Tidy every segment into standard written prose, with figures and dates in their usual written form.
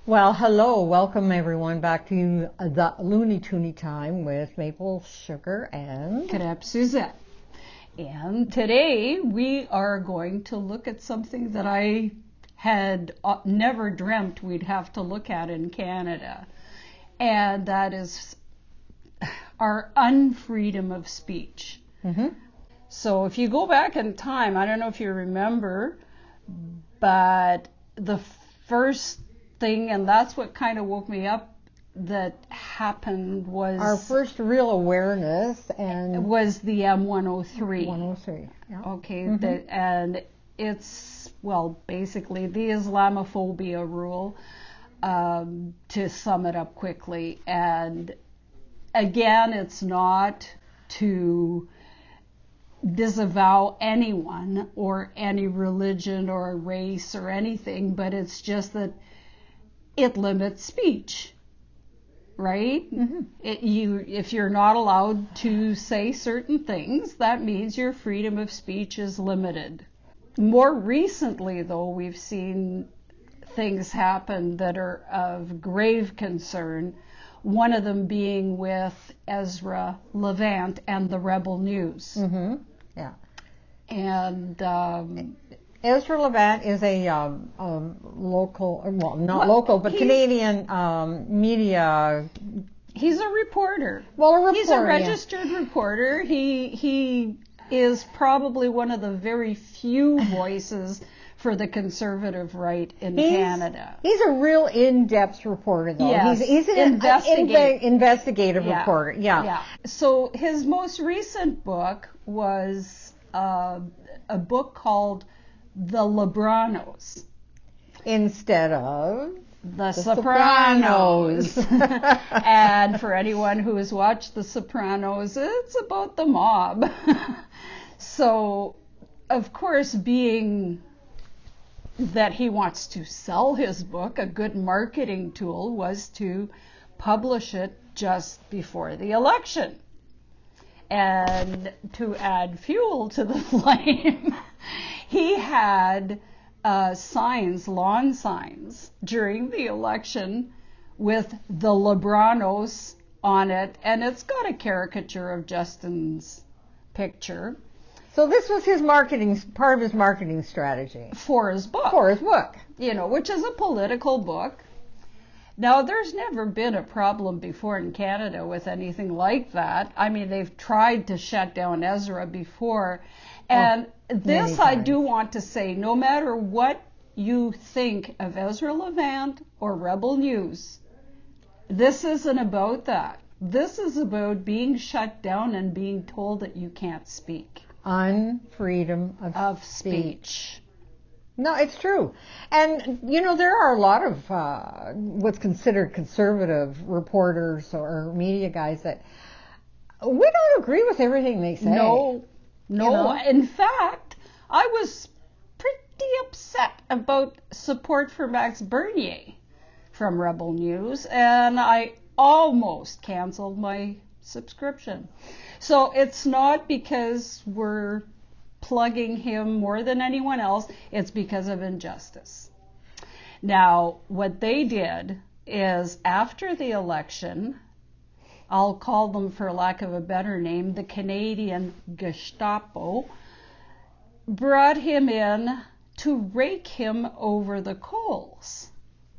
Well, hello, welcome everyone back to the Looney Toony Time with Maple Sugar and Crêpe Suzette. And today we are going to look at something that I had never dreamt we'd have to look at in Canada. And that is our unfreedom of speech. Mm-hmm. So if you go back in time, I don't know if you remember, but the first thing, and that's what kind of woke me up, that happened was our first real awareness and was the M103. 103. Yeah. Okay, Mm-hmm. and it's, well, basically the Islamophobia rule, to sum it up quickly. And again, it's not to disavow anyone or any religion or race or anything, but it's just that it limits speech, right? Mm-hmm. If you're not allowed to say certain things, that means your freedom of speech is limited. More recently, though, we've seen things happen that are of grave concern, one of them being with Ezra Levant and the Rebel News. Mm-hmm. Yeah. And Ezra Levant is a local, well, not local, but Canadian media. He's a reporter. Well, a reporter. He's a registered reporter. He is probably one of the very few voices for the conservative right in Canada. He's a real in-depth reporter, though. Yes, he's an investigative reporter. Yeah. So his most recent book was a book called The Libranos. Instead of The Sopranos. And for anyone who has watched The Sopranos, it's about the mob. So, of course, being that he wants to sell his book, a good marketing tool was to publish it just before the election. And to add fuel to the flame, he had signs, lawn signs, during the election with the Libranos on it, and it's got a caricature of Justin's picture. So this was his marketing, part of his marketing strategy. For his book. For his book. You know, which is a political book. Now, there's never been a problem before in Canada with anything like that. I mean, they've tried to shut down Ezra before. And this I do want to say, no matter what you think of Ezra Levant or Rebel News, this isn't about that. This is about being shut down and being told that you can't speak. Unfreedom of speech. No, it's true. And, you know, there are a lot of what's considered conservative reporters or media guys that we don't agree with everything they say. No. You know? In fact, I was pretty upset about support for Max Bernier from Rebel News, and I almost canceled my subscription. So it's not because we're plugging him more than anyone else, it's because of injustice. Now, what they did is, after the election, I'll call them, for lack of a better name, the Canadian Gestapo, brought him in to rake him over the coals.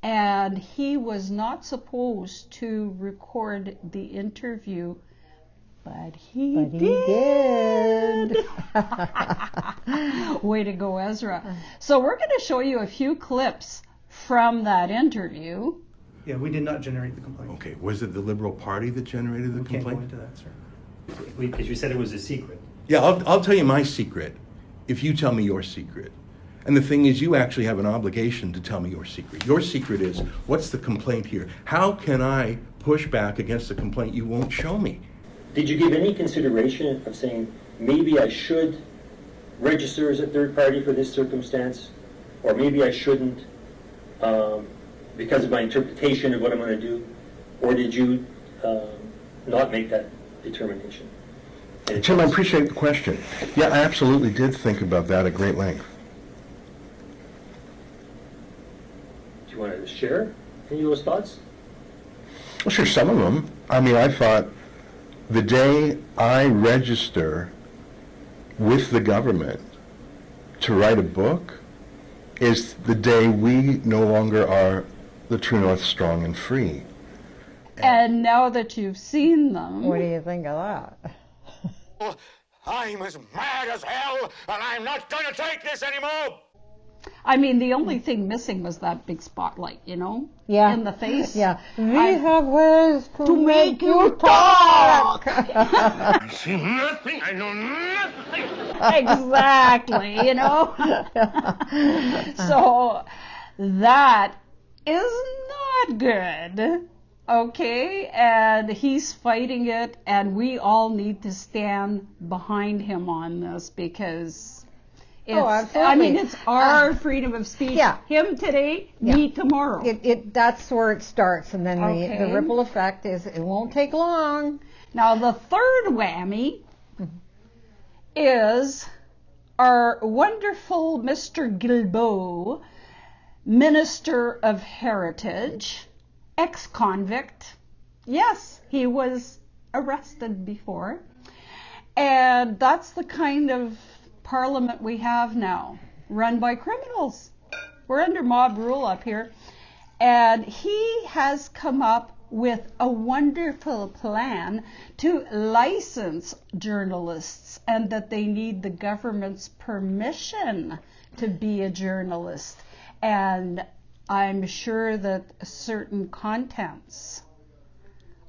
And he was not supposed to record the interview, but he did. Way to go, Ezra. So we're going to show you a few clips from that interview. Yeah, we did not generate the complaint. Okay, was it the Liberal Party that generated the We can't go complaint? into that, sir. Because you said it was a secret. Yeah, I'll tell you my secret if you tell me your secret. And the thing is, you actually have an obligation to tell me your secret. Your secret is, what's the complaint here? How can I push back against the complaint you won't show me? Did you give any consideration of saying, maybe I should register as a third party for this circumstance, or maybe I shouldn't because of my interpretation of what I'm going to do? Or did you not make that determination? Tim, I appreciate the question. Yeah, I absolutely did think about that at great length. Do you want to share? Any of those thoughts? Well, sure, some of them. I mean, I thought the day I register with the government to write a book is the day we no longer are the True North strong and free. And now that you've seen them, What do you think of that? I'm as mad as hell, and I'm not going to take this anymore. I mean, the only thing missing was that big spotlight, you know, Yeah. in the face. Yeah. We I- have ways to make you talk. I see nothing, I know nothing. Exactly, you know. So that is not good. Okay, and he's fighting it, and we all need to stand behind him on this because it's, absolutely. I mean, it's our freedom of speech. Yeah. Him today, Yeah. me tomorrow. That's where it starts, and then Okay. the ripple effect is it won't take long. Now, the third whammy is our wonderful Mr. Guilbeault, Minister of Heritage, ex-convict. Yes, he was arrested before. And that's the kind of parliament we have now, run by criminals. We're under mob rule up here. And he has come up with a wonderful plan to license journalists and that they need the government's permission to be a journalist. And I'm sure that certain contents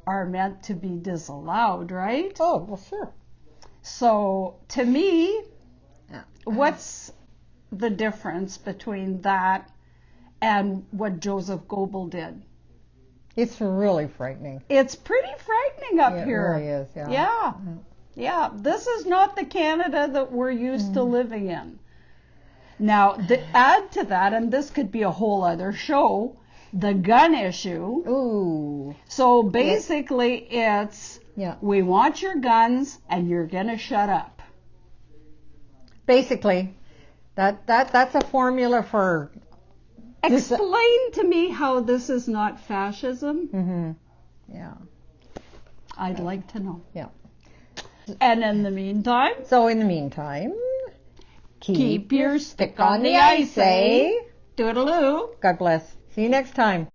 are meant to be disallowed, right? Oh, well, sure. So to me, what's the difference between that and what Joseph Goebbels did? It's really frightening. It's pretty frightening up It here. really is, yeah. Yeah. Yeah. This is not the Canada that we're used to living in. Now, add to that, and this could be a whole other show, the gun issue. Ooh. So basically, it's Yeah. we want your guns and you're going to shut up. Basically, that's a formula for. Explain to me how this is not fascism. Mm-hmm. Yeah. I'd like to know. Yeah. And in the meantime, So in the meantime, keep your stick on the ice, eh? Toodaloo. God bless. See you next time.